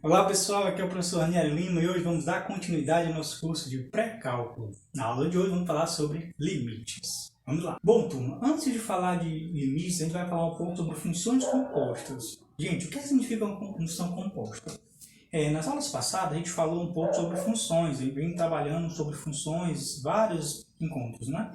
Olá pessoal, aqui é o professor Ranieri Lima e hoje vamos dar continuidade ao nosso curso de pré-cálculo. Na aula de hoje vamos falar sobre limites. Vamos lá. Bom, turma, antes de falar de limites, a gente vai falar um pouco sobre funções compostas. Gente, o que significa uma função composta? Nas aulas passadas a gente falou um pouco sobre funções, a gente vem trabalhando sobre funções, vários encontros, né?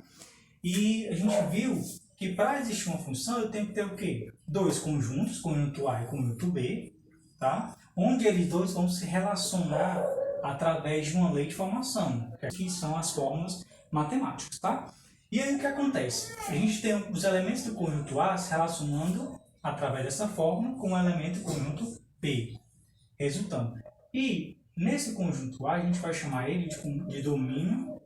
E a gente viu que para existir uma função eu tenho que ter o quê? Dois conjuntos, conjunto A e conjunto B, tá? Onde eles dois vão se relacionar através de uma lei de formação, que são as fórmulas matemáticas, tá? E aí o que acontece? A gente tem os elementos do conjunto A se relacionando através dessa fórmula com o elemento do conjunto B, resultando. E nesse conjunto A a gente vai chamar ele de domínio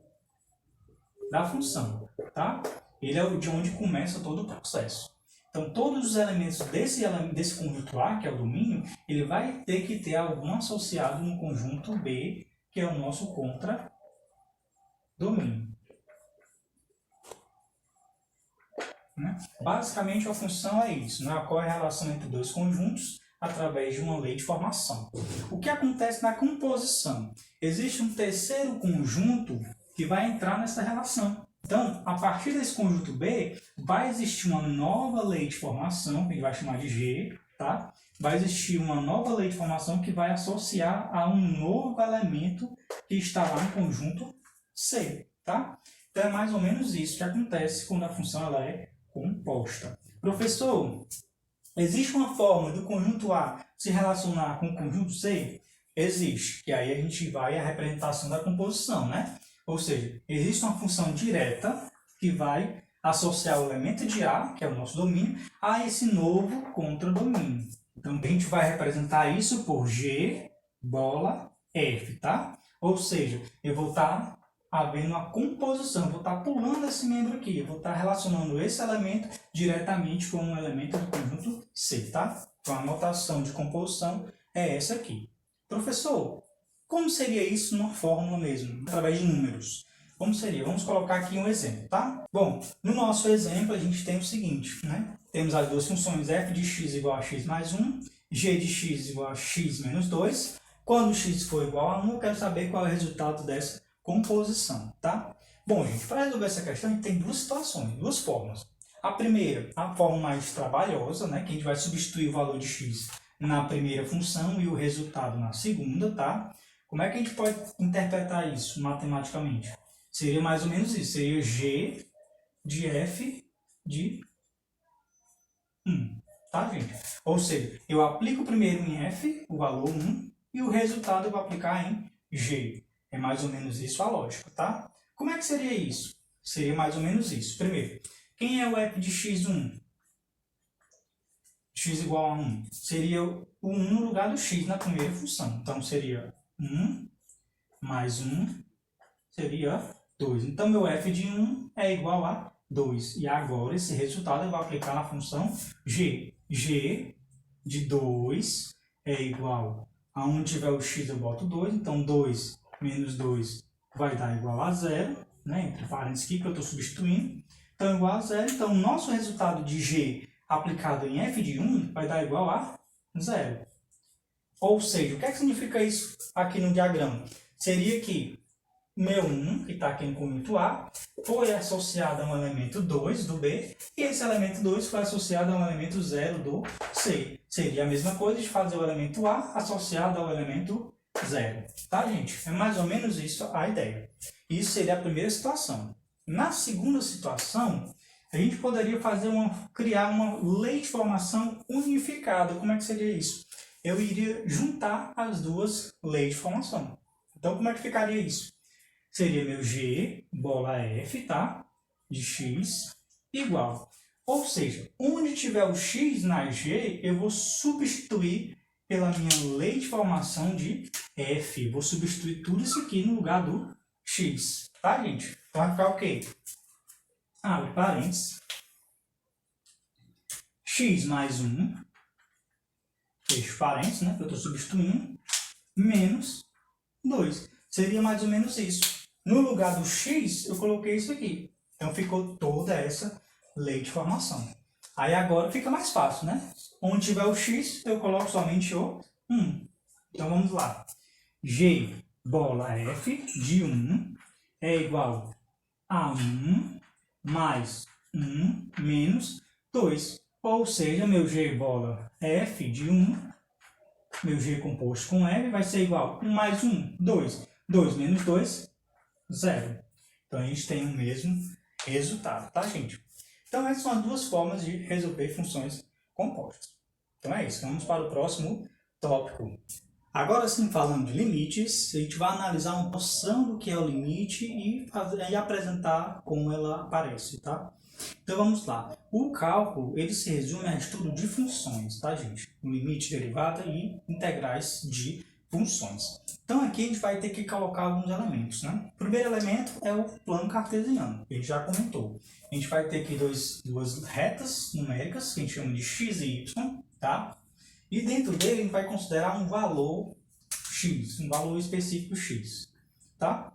da função, tá? Ele é de onde começa todo o processo. Então, todos os elementos desse conjunto A, que é o domínio, ele vai ter que ter algum associado no conjunto B, que é o nosso contradomínio. Né? Basicamente, a função é isso, né? Ocorre a relação entre dois conjuntos através de uma lei de formação. O que acontece na composição? Existe um terceiro conjunto que vai entrar nessa relação. Então, a partir desse conjunto B, vai existir uma nova lei de formação, que a gente vai chamar de G, tá? Vai existir uma nova lei de formação que vai associar a um novo elemento que está lá no conjunto C, tá? Então, é mais ou menos isso que acontece quando a função ela é composta. Professor, existe uma forma do conjunto A se relacionar com o conjunto C? Existe, e aí a gente vai à representação da composição, né? Ou seja, existe uma função direta que vai associar o elemento de A, que é o nosso domínio, a esse novo contradomínio. Então, a gente vai representar isso por G, bola, F, tá? Ou seja, eu vou estar havendo uma composição, vou estar pulando esse membro aqui, eu vou estar relacionando esse elemento diretamente com um elemento do conjunto C, tá? Então, a notação de composição é essa aqui. Professor, como seria isso numa fórmula mesmo, através de números? Como seria? Vamos colocar aqui um exemplo, tá? Bom, no nosso exemplo a gente tem o seguinte, né? Temos as duas funções f de x igual a x mais 1, g de x igual a x menos 2. Quando x for igual a 1, eu quero saber qual é o resultado dessa composição, tá? Bom, gente, para resolver essa questão, a gente tem duas situações, duas formas. A primeira, a forma mais trabalhosa, né? Que a gente vai substituir o valor de x na primeira função e o resultado na segunda, tá? Como é que a gente pode interpretar isso matematicamente? Seria mais ou menos isso. Seria G de F de 1. Tá, gente? Ou seja, eu aplico primeiro em F, o valor 1, e o resultado eu vou aplicar em G. É mais ou menos isso a lógica, tá? Como é que seria isso? Seria mais ou menos isso. Primeiro, quem é o F de x1? X igual a 1. Seria o 1 no lugar do x na primeira função. Então, seria 1 mais 1 seria 2. Então, meu f de 1 é igual a 2. E agora, esse resultado eu vou aplicar na função g. G de 2 é igual a onde tiver o x eu boto 2. Então, 2 menos 2 vai dar igual a 0. Né? Entre parênteses aqui que eu estou substituindo. Então, igual a 0. Então, o nosso resultado de g aplicado em f de 1 vai dar igual a 0. Ou seja, o que é que significa isso aqui no diagrama? Seria que meu 1, que está aqui no conjunto A, foi associado a um elemento 2 do B, e esse elemento 2 foi associado a um elemento 0 do C. Seria a mesma coisa de fazer o elemento A associado ao elemento 0. Tá, gente? É mais ou menos isso a ideia. Isso seria a primeira situação. Na segunda situação, a gente poderia criar uma lei de formação unificada. Como é que seria isso? Eu iria juntar as duas leis de formação. Então, como é que ficaria isso? Seria meu G, bola F, tá? De x, igual. Ou seja, onde tiver o x na G, eu vou substituir pela minha lei de formação de F. Vou substituir tudo isso aqui no lugar do x. Tá, gente? Então, vai ficar o quê? Abre parênteses. X mais 1, fecho parênteses, né? Que eu estou substituindo, menos 2. Seria mais ou menos isso. No lugar do x, eu coloquei isso aqui. Então, ficou toda essa lei de formação. Aí, agora fica mais fácil, né? Onde tiver o x, eu coloco somente o 1. Então vamos lá. G bola f de 1 é igual a 1 mais 1 menos 2. Ou seja, meu G bola f de 1, meu G composto com F vai ser igual a 1 mais 1, 2. 2 menos 2, 0. Então a gente tem o mesmo resultado, tá, gente? Então essas são as duas formas de resolver funções compostas. Então é isso, vamos para o próximo tópico. Agora sim, falando de limites, a gente vai analisar uma noção do que é o limite e apresentar como ela aparece, tá? Então vamos lá. O cálculo, ele se resume a estudo de funções, tá, gente? O limite, derivada e integrais de funções. Então aqui a gente vai ter que colocar alguns elementos, né? O primeiro elemento é o plano cartesiano, que a gente já comentou. A gente vai ter aqui duas retas numéricas, que a gente chama de x e y, tá? E dentro dele a gente vai considerar um valor x, um valor específico x, tá?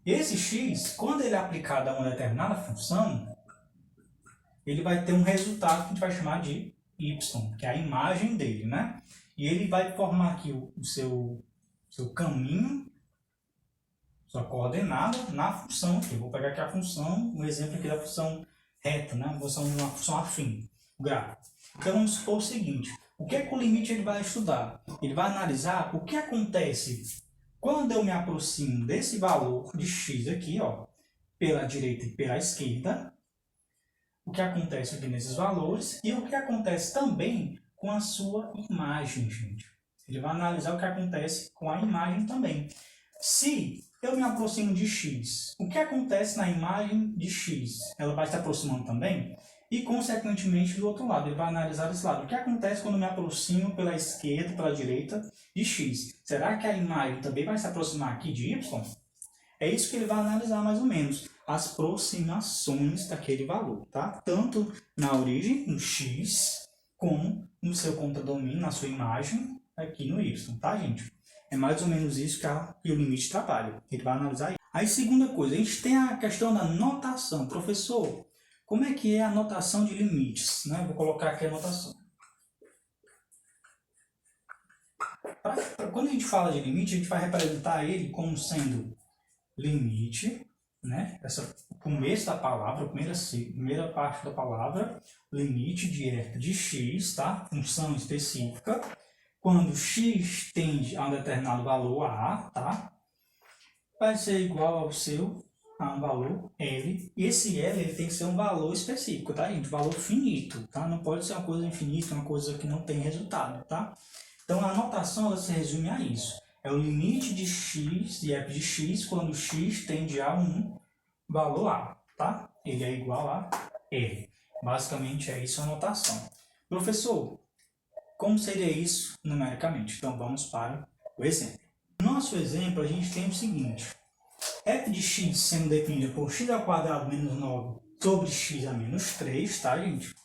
Esse x, quando ele é aplicado a uma determinada função, ele vai ter um resultado que a gente vai chamar de y, que é a imagem dele, né? E ele vai formar aqui o seu caminho, sua coordenada na função aqui. Eu vou pegar aqui a função, um exemplo aqui da função reta, né? Uma função afim, o gráfico. Então vamos supor o seguinte, o que é que o limite ele vai estudar? Ele vai analisar o que acontece quando eu me aproximo desse valor de x aqui, ó, pela direita e pela esquerda, o que acontece aqui nesses valores e o que acontece também com a sua imagem, gente. Ele vai analisar o que acontece com a imagem também. Se eu me aproximo de x, o que acontece na imagem de x? Ela vai se aproximando também? E, consequentemente, do outro lado, ele vai analisar esse lado. O que acontece quando eu me aproximo pela esquerda e pela direita de x? Será que a imagem também vai se aproximar aqui de y? É isso que ele vai analisar mais ou menos, as aproximações daquele valor, tá? Tanto na origem, no x, como no seu contradomínio, na sua imagem, aqui no y, tá, gente? É mais ou menos isso que o limite trabalha. Ele vai analisar isso. Aí, segunda coisa, a gente tem a questão da notação. Professor, como é que é a notação de limites? Né? Vou colocar aqui a notação. Quando a gente fala de limite, a gente vai representar ele como sendo limite, né? O começo da palavra, a primeira parte da palavra, limite de f de x, tá? Função específica. Quando x tende a um determinado valor a, tá? Vai ser igual a um valor L. E esse L ele tem que ser um valor específico, tá, gente? Valor finito, tá? Não pode ser uma coisa infinita, uma coisa que não tem resultado, tá? Então a notação ela se resume a isso. É o limite de x, de f de x, quando x tende a um valor A, tá? Ele é igual a R. Basicamente é isso a notação. Professor, como seria isso numericamente? Então vamos para o exemplo. No nosso exemplo a gente tem o seguinte. F de x sendo definida por x ao quadrado menos 9 sobre x a menos 3, tá, gente?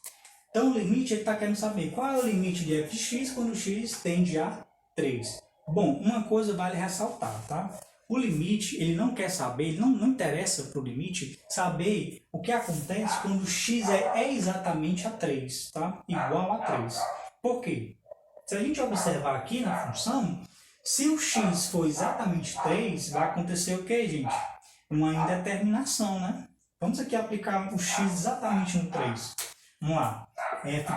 Então o limite ele está querendo saber qual é o limite de f de x quando x tende a 3. Bom, uma coisa vale ressaltar, tá? O limite, ele não quer saber, ele não interessa para o limite saber o que acontece quando x é exatamente a 3, tá? Igual a 3. Por quê? Se a gente observar aqui na função, se o x for exatamente 3, vai acontecer o que, gente? Uma indeterminação, né? Vamos aqui aplicar o x exatamente no 3. Vamos lá. F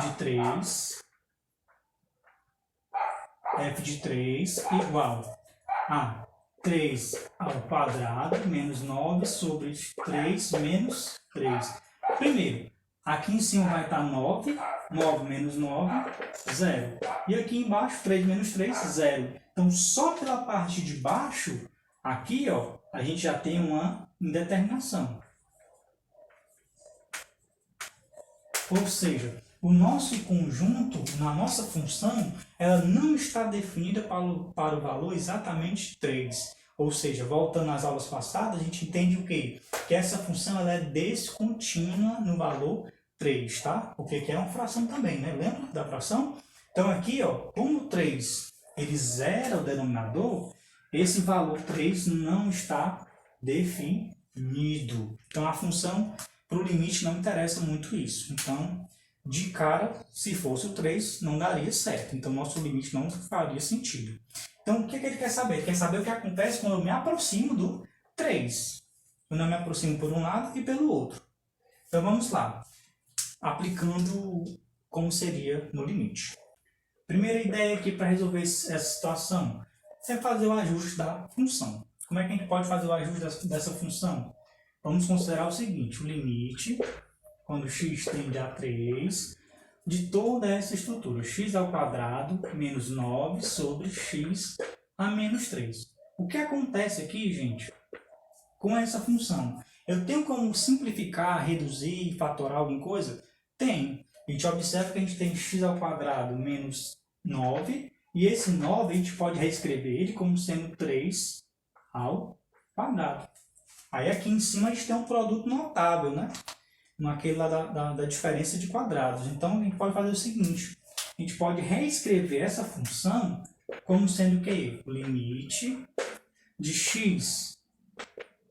de 3 igual a 3 ao quadrado menos 9 sobre 3 menos 3. Primeiro, aqui em cima vai estar 9. 9 menos 9, 0. E aqui embaixo, 3 menos 3, 0. Então, só pela parte de baixo, aqui, ó, a gente já tem uma indeterminação. Ou seja, o nosso conjunto, na nossa função, ela não está definida para o valor exatamente 3. Ou seja, voltando às aulas passadas, a gente entende o quê? Que essa função ela é descontínua no valor 3, tá? Porque aqui é uma fração também, né? Lembra da fração? Então aqui, ó, como o 3 ele zera o denominador, esse valor 3 não está definido. Então a função, para o limite, não interessa muito isso. Então, de cara, se fosse o 3, não daria certo. Então nosso limite não faria sentido. Então, o que ele quer saber? Ele quer saber o que acontece quando eu me aproximo do 3. Eu não me aproximo por um lado e pelo outro. Então, vamos lá. Aplicando como seria no limite. Primeira ideia aqui para resolver essa situação é fazer o ajuste da função. Como é que a gente pode fazer o ajuste dessa função? Vamos considerar o seguinte, o limite, quando x tende a 3, de toda essa estrutura, x ao quadrado menos 9 sobre x a menos 3. O que acontece aqui, gente, com essa função? Eu tenho como simplificar, reduzir, fatorar alguma coisa? Tem. A gente observa que a gente tem x ao quadrado menos 9, e esse 9 a gente pode reescrever ele como sendo 3 ao quadrado. Aí aqui em cima a gente tem um produto notável, né? Naquele lá da diferença de quadrados. Então a gente pode fazer o seguinte, a gente pode reescrever essa função como sendo o quê? O limite de x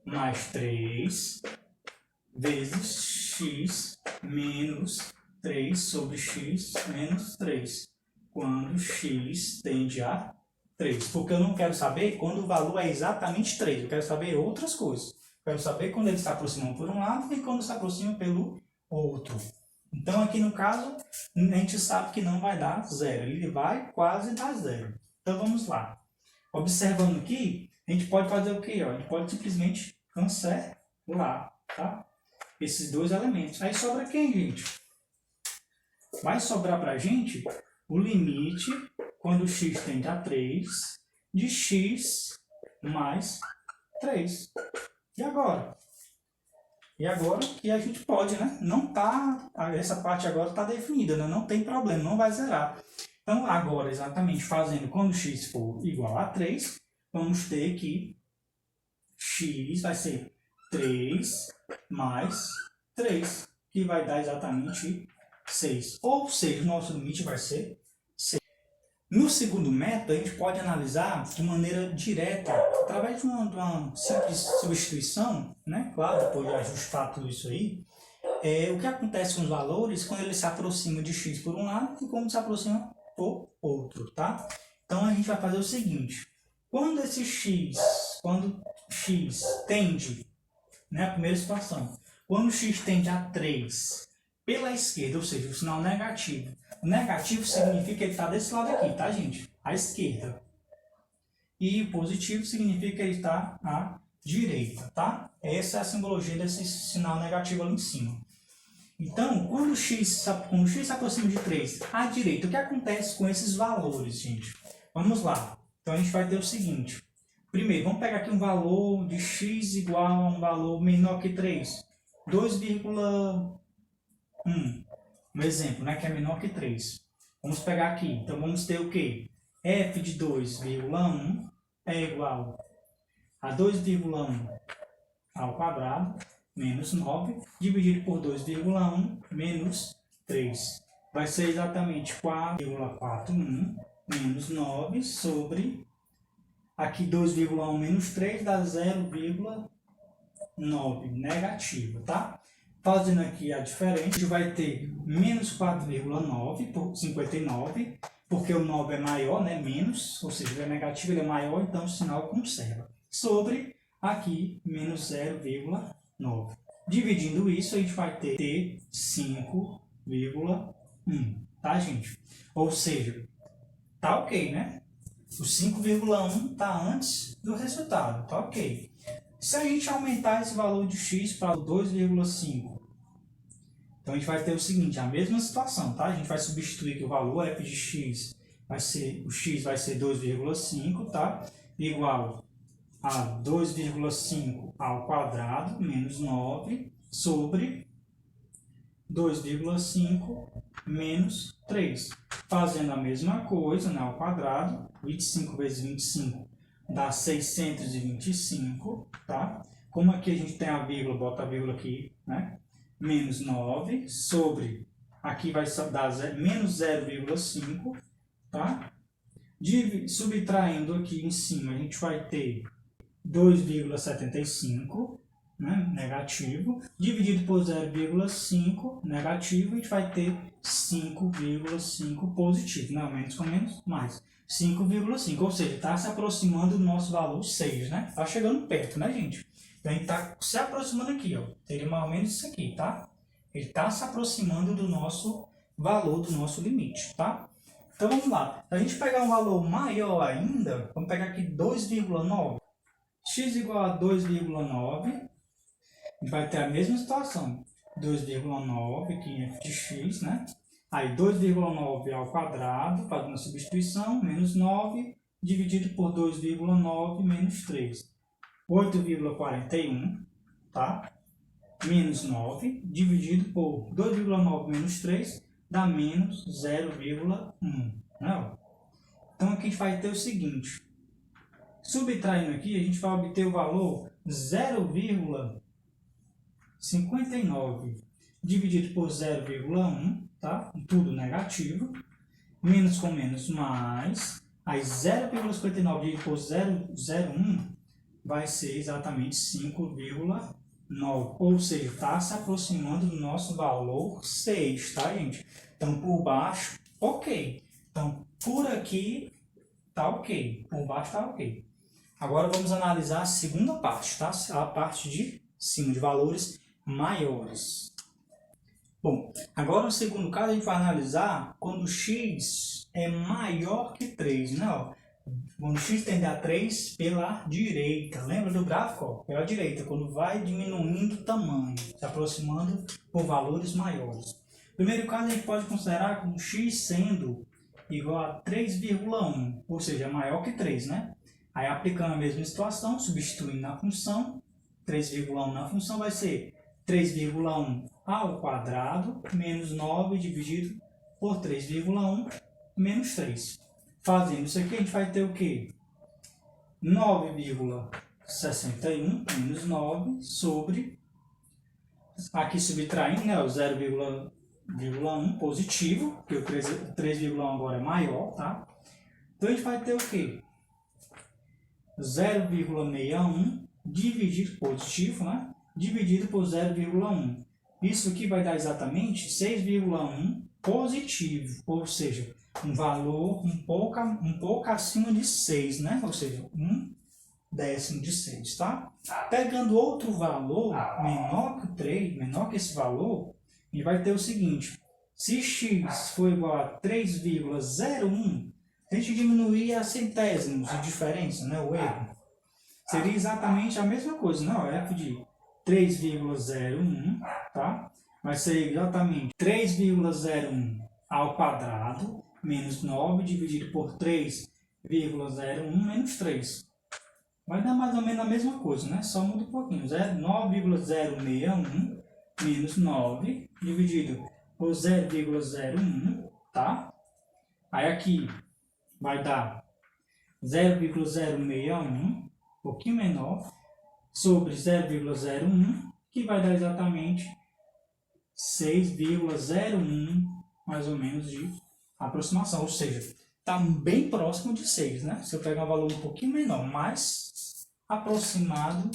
mais 3 vezes x menos 3 sobre x menos 3, quando x tende a 3. Porque eu não quero saber quando o valor é exatamente 3, eu quero saber outras coisas. Eu quero saber quando ele se aproxima por um lado e quando se aproxima pelo outro. Então aqui no caso, a gente sabe que não vai dar 0, ele vai quase dar 0. Então vamos lá. Observando aqui, a gente pode fazer o quê? A gente pode simplesmente cancelar, tá? Esses dois elementos. Aí sobra quem, gente? Vai sobrar para a gente o limite, quando x tende a 3, de x mais 3. E agora? E agora que a gente pode, né? Não tá, essa parte agora está definida, né? Não tem problema, não vai zerar. Então, agora, exatamente fazendo quando x for igual a 3, vamos ter que x vai ser 3 mais 3, que vai dar exatamente 6. Ou seja, o nosso limite vai ser 6. No segundo método, a gente pode analisar de maneira direta, através de uma simples substituição, né? Claro, depois de ajustar tudo isso aí, o que acontece com os valores quando ele se aproxima de x por um lado e quando se aproxima por outro, tá? Então, a gente vai fazer o seguinte, quando x tende, né, a primeira situação, quando x tende a 3 pela esquerda, ou seja, o sinal negativo. O negativo significa que ele está desse lado aqui, tá, gente? À esquerda. E o positivo significa que ele está à direita, tá? Essa é a simbologia desse sinal negativo ali em cima. Então, quando x se aproxima de 3 à direita, o que acontece com esses valores, gente? Vamos lá. Então, a gente vai ter o seguinte. Primeiro, vamos pegar aqui um valor de x igual a um valor menor que 3. 2,1. Um exemplo, né, que é menor que 3. Vamos pegar aqui. Então, vamos ter o quê? f de 2,1 é igual a 2,1 ao quadrado menos 9 dividido por 2,1 menos 3. Vai ser exatamente 4,41 menos 9 sobre... Aqui 2,1 menos 3 dá 0,9 negativo, tá? Fazendo aqui a diferença, a gente vai ter menos 4,9 por 59, porque o 9 é maior, né? Menos, ou seja, ele é negativo, ele é maior, então o sinal conserva. Sobre aqui, menos 0,9. Dividindo isso, a gente vai ter 5,1, tá, gente? Ou seja, tá ok, né? O 5,1 está antes do resultado, tá ok. Se a gente aumentar esse valor de x para 2,5, então a gente vai ter o seguinte, a mesma situação, tá? A gente vai substituir aqui o valor, f de x vai ser, o x vai ser 2,5, tá? Igual a 2,5 ao quadrado menos 9 sobre 2,5 menos 3. Fazendo a mesma coisa, né, ao quadrado, 25 vezes 25 dá 625, tá? Como aqui a gente tem a vírgula, bota a vírgula aqui, né? Menos 9 sobre, aqui vai dar menos 0,5, tá? Subtraindo aqui em cima, a gente vai ter 2,75, né, negativo, dividido por 0,5 negativo, a gente vai ter 5,5 positivo, não, menos com menos, mais. 5,5, ou seja, está se aproximando do nosso valor 6, né? Está chegando perto, né, gente? Então, a gente está se aproximando aqui, ó. Seria mais ou menos isso aqui, tá? Ele está se aproximando do nosso valor, do nosso limite, tá? Então, vamos lá. Se a gente pegar um valor maior ainda, vamos pegar aqui 2,9. X igual a 2,9, a gente vai ter a mesma situação. 2,9, aqui é de x, né? Aí 2,9 ao quadrado, fazendo a substituição, menos 9, dividido por 2,9 menos 3. 8,41, tá? Menos 9, dividido por 2,9 menos 3, dá menos 0,1. Né? Então aqui a gente vai ter o seguinte. Subtraindo aqui, a gente vai obter o valor 0,59 dividido por 0,1, tá? Tudo negativo. Menos com menos mais. Aí 0,59 dividido por 0,01 vai ser exatamente 5,9. Ou seja, está se aproximando do nosso valor 6, tá, gente? Então, por baixo, ok. Então, por aqui, tá ok. Por baixo, tá ok. Agora, vamos analisar a segunda parte, tá? A parte de cima, de valores maiores. Bom, agora no segundo caso a gente vai analisar quando x é maior que 3, né? Ó, quando x tende a 3 pela direita, lembra do gráfico? Ó, pela direita, quando vai diminuindo o tamanho, se aproximando por valores maiores. Primeiro caso a gente pode considerar como x sendo igual a 3,1, ou seja, maior que 3, né? Aí aplicando a mesma situação, substituindo na função, 3,1 na função vai ser 3,1 ao quadrado menos 9 dividido por 3,1 menos 3. Fazendo isso aqui, a gente vai ter o quê? 9,61 menos 9 sobre, aqui subtraindo, né, o 0,1 positivo, porque o 3,1 agora é maior, tá? Então a gente vai ter o quê? 0,61 dividido positivo, né? Dividido por 0,1. Isso aqui vai dar exatamente 6,1 positivo, ou seja, um valor um pouco acima de 6, né? Ou seja, 1/10 de 6, tá? Pegando outro valor menor que 3, menor que esse valor, a gente vai ter o seguinte: se x for igual a 3,01, a gente diminuir a centésimos de diferença, né? O erro. Seria exatamente a mesma coisa, né? O f de 3,01, tá? Vai ser exatamente 3,01 ao quadrado menos 9 dividido por 3,01 menos 3. Vai dar mais ou menos a mesma coisa, né? Só muda um pouquinho. 9,061 menos 9 dividido por 0,01, tá? Aí aqui vai dar 0,061, um pouquinho menor, sobre 0,01, que vai dar exatamente 6,01, mais ou menos, de aproximação. Ou seja, está bem próximo de 6, né? Se eu pegar um valor um pouquinho menor, mais aproximado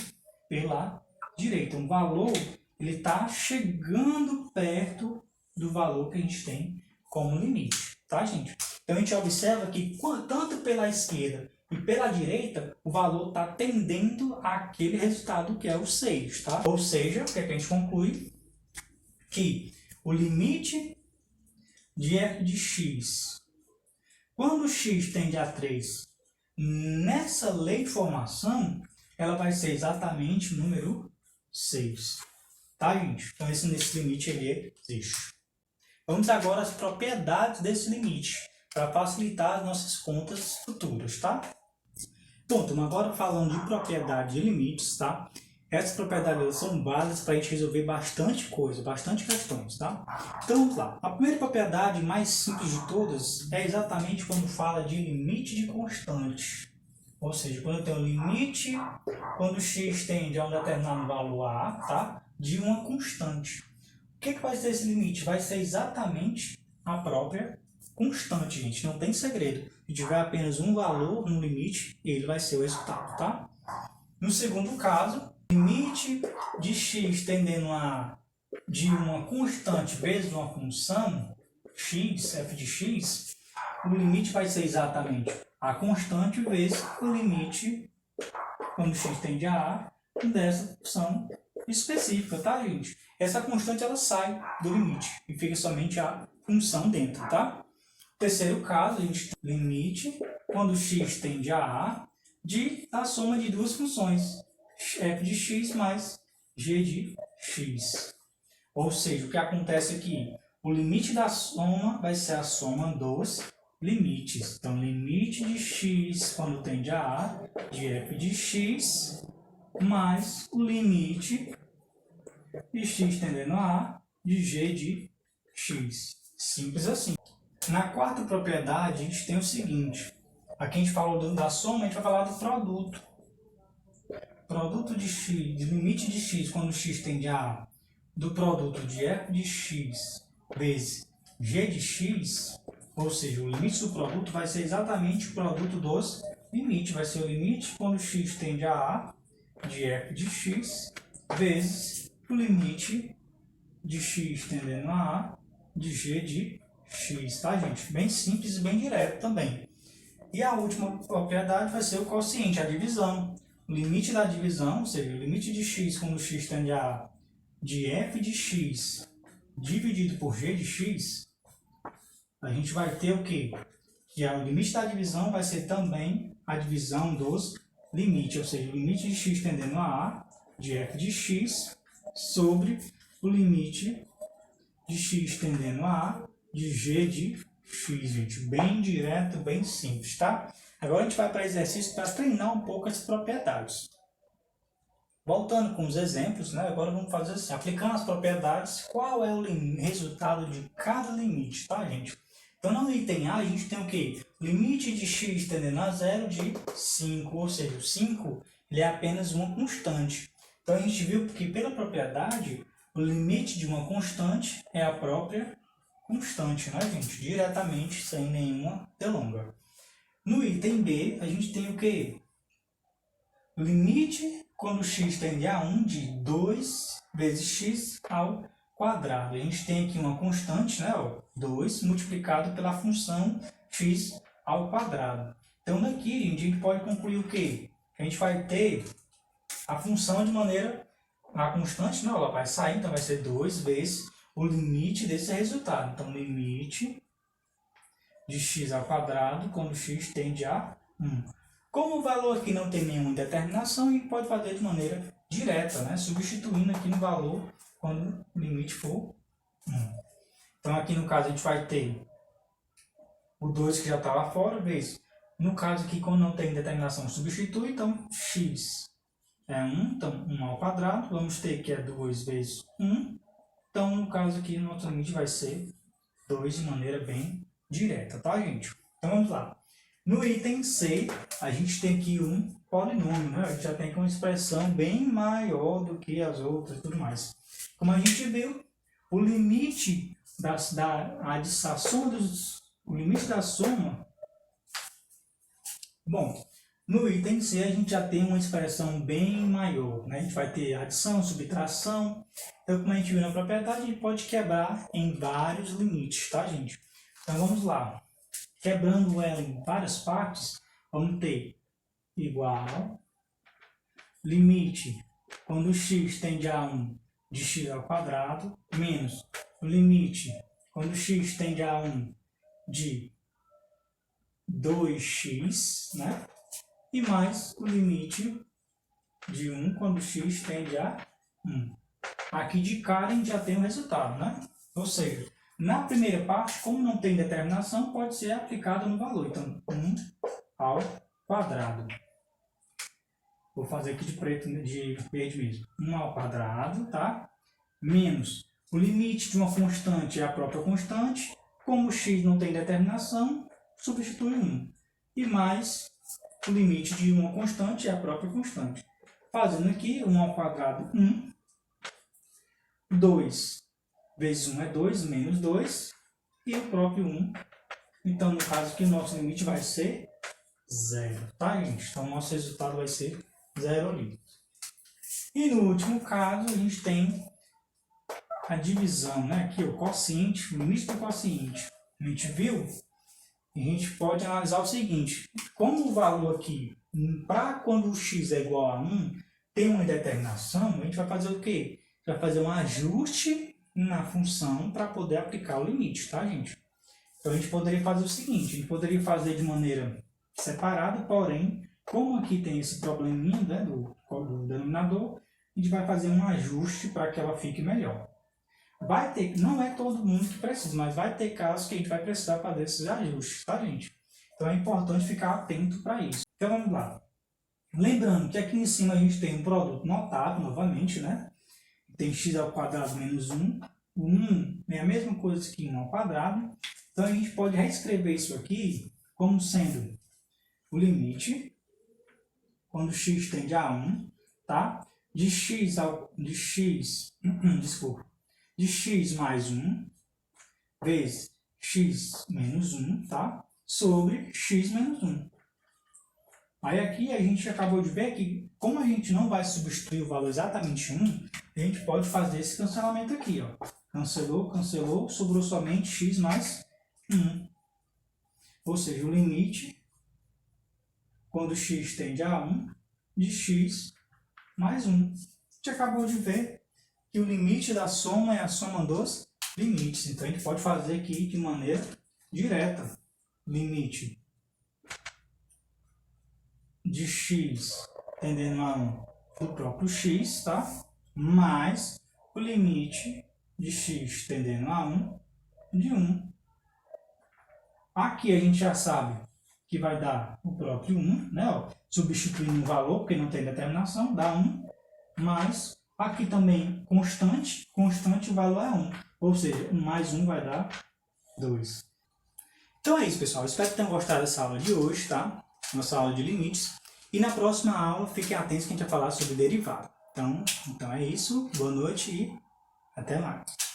pela direita. Um valor, ele está chegando perto do valor que a gente tem como limite, tá, gente? Então, a gente observa que tanto pela esquerda e pela direita, o valor está tendendo àquele resultado que é o 6, tá? Ou seja, o que a gente conclui? Que o limite de f de x, quando x tende a 3, nessa lei de formação, ela vai ser exatamente o número 6. Tá, gente? Então, nesse limite ele existe. Vamos agora às propriedades desse limite, para facilitar as nossas contas futuras, tá? Bom, então agora falando de propriedade de limites, tá? Essas propriedades são básicas para a gente resolver bastante coisa, bastante questões, tá? Então, vamos lá. A primeira propriedade mais simples de todas é exatamente quando fala de limite de constante. Ou seja, quando eu tenho um limite, quando x tende a um determinado valor a, tá? De uma constante. O que vai ser esse limite? Vai ser exatamente a própria constante, gente. Não tem segredo. Se tiver apenas um valor no limite, ele vai ser o resultado, tá? No segundo caso, limite de x tendendo a de uma constante vezes uma função x, f de x, o limite vai ser exatamente a constante vezes o limite, quando x tende a dessa função específica, tá, gente? Essa constante ela sai do limite e fica somente a função dentro, tá? Terceiro caso, a gente tem limite quando x tende a da soma de duas funções, f de x mais g de x. Ou seja, o que acontece aqui? O limite da soma vai ser a soma dos limites. Então, limite de x quando tende a de f de x mais o limite de x tendendo a de g de x. Simples assim. Na quarta propriedade, a gente tem o seguinte. Aqui a gente falou da soma, a gente vai falar do produto. Produto de x, de limite de x quando x tende a do produto de f de x vezes g de x, ou seja, o limite do produto vai ser exatamente o produto dos limites. Vai ser o limite quando x tende a de f de x vezes o limite de x tendendo a de g de x, tá, gente? Bem simples e bem direto também. E a última propriedade vai ser o quociente, a divisão. O limite da divisão, ou seja, o limite de x quando x tende a de f de x dividido por g de x, a gente vai ter o quê? Que o limite da divisão vai ser também a divisão dos limites, ou seja, o limite de x tendendo a de f de x sobre o limite de x tendendo a de g de x, gente. Bem direto, bem simples, tá? Agora a gente vai para exercício para treinar um pouco as propriedades. Voltando com os exemplos, né? Agora vamos fazer assim, aplicando as propriedades, qual é o resultado de cada limite, tá, gente? Então, no item A, a gente tem o quê? Limite de x tendendo a zero de 5, ou seja, o 5 ele é apenas uma constante. Então, a gente viu que, pela propriedade, o limite de uma constante é a própria constante, né, gente? Diretamente, sem nenhuma delonga. No item B, a gente tem o quê? Limite quando x tende a 1 de 2 vezes x ao quadrado. A gente tem aqui uma constante, né, ó, 2 multiplicado pela função x ao quadrado. Então, daqui a gente pode concluir o quê? A gente vai ter a função de maneira... A constante, não, ela vai sair, então vai ser 2 vezes o limite desse resultado. Então, limite de x ao quadrado quando x tende a 1. Como o valor aqui não tem nenhuma determinação, a gente pode fazer de maneira direta, né? Substituindo aqui no valor quando o limite for 1. Então, aqui no caso, a gente vai ter o 2 que já está lá fora, vezes. No caso aqui, quando não tem determinação, substitui, então x é 1, então 1 ao quadrado. Vamos ter que é 2 vezes 1. Então, no caso aqui, nosso limite vai ser 2 de maneira bem direta, tá, gente? Então, vamos lá. No item C, a gente tem aqui um polinômio, né? A gente já tem aqui uma expressão bem maior do que as outras e tudo mais. Como a gente viu, o limite o limite da soma... Bom, no item C a gente já tem uma expressão bem maior, né? A gente vai ter adição, subtração. Então, como a gente viu na propriedade, a gente pode quebrar em vários limites, tá, gente? Então, vamos lá. Quebrando ela em várias partes, vamos ter igual limite quando x tende a 1 de x ao quadrado, menos o limite quando x tende a 1 de 2x, né? E mais o limite de 1 quando x tende a 1. Aqui de cara a gente já tem o resultado, né? Ou seja, na primeira parte, como não tem determinação, pode ser aplicado no valor. Então, 1 ao quadrado. Vou fazer aqui de preto, de verde mesmo. 1 ao quadrado, tá? Menos o limite de uma constante é a própria constante. Como x não tem determinação, substitui 1. E mais o limite de uma constante é a própria constante. Fazendo aqui, 1 ao quadrado, 1. 2 vezes 1 é 2, menos 2. E o próprio 1. Então, no caso aqui, o nosso limite vai ser 0. Tá, gente? Então, o nosso resultado vai ser 0 ali. E no último caso, a gente tem a divisão, né? Aqui, o quociente, o limite do quociente. A gente viu a gente pode analisar o seguinte: como o valor aqui, para quando o x é igual a 1, tem uma indeterminação, a gente vai fazer o quê? Vai fazer um ajuste na função para poder aplicar o limite, tá, gente? Então, a gente poderia fazer o seguinte: a gente poderia fazer de maneira separada, porém, como aqui tem esse probleminha, né, do denominador, a gente vai fazer um ajuste para que ela fique melhor. Vai ter, não é todo mundo que precisa, mas vai ter casos que a gente vai precisar fazer esses ajustes, tá, gente? Então, é importante ficar atento para isso. Então, vamos lá. Lembrando que aqui em cima a gente tem um produto notado, novamente, né? Tem x² menos 1. O 1 é a mesma coisa que 1 ao quadrado. Então, a gente pode reescrever isso aqui como sendo o limite, quando x tende a 1, tá? De x mais 1 vezes x menos 1, tá? Sobre x menos 1. Aí aqui a gente acabou de ver que, como a gente não vai substituir o valor exatamente 1, a gente pode fazer esse cancelamento aqui, ó. Cancelou, cancelou, sobrou somente x mais 1. Ou seja, o limite, quando x tende a 1, de x mais 1. A gente acabou de ver que o limite da soma é a soma dos limites. Então, a gente pode fazer aqui de maneira direta. Limite de x tendendo a 1 do próprio x, tá? Mais o limite de x tendendo a 1 de 1. Aqui a gente já sabe que vai dar o próprio 1, né? Ó, substituindo um valor, porque não tem determinação, dá 1, mais aqui também constante, o valor é 1. Ou seja, 1 mais 1 vai dar 2. Então é isso, pessoal. Espero que tenham gostado dessa aula de hoje, tá? Nossa aula de limites. E na próxima aula, fiquem atentos que a gente vai falar sobre derivada. Então é isso. Boa noite e até mais.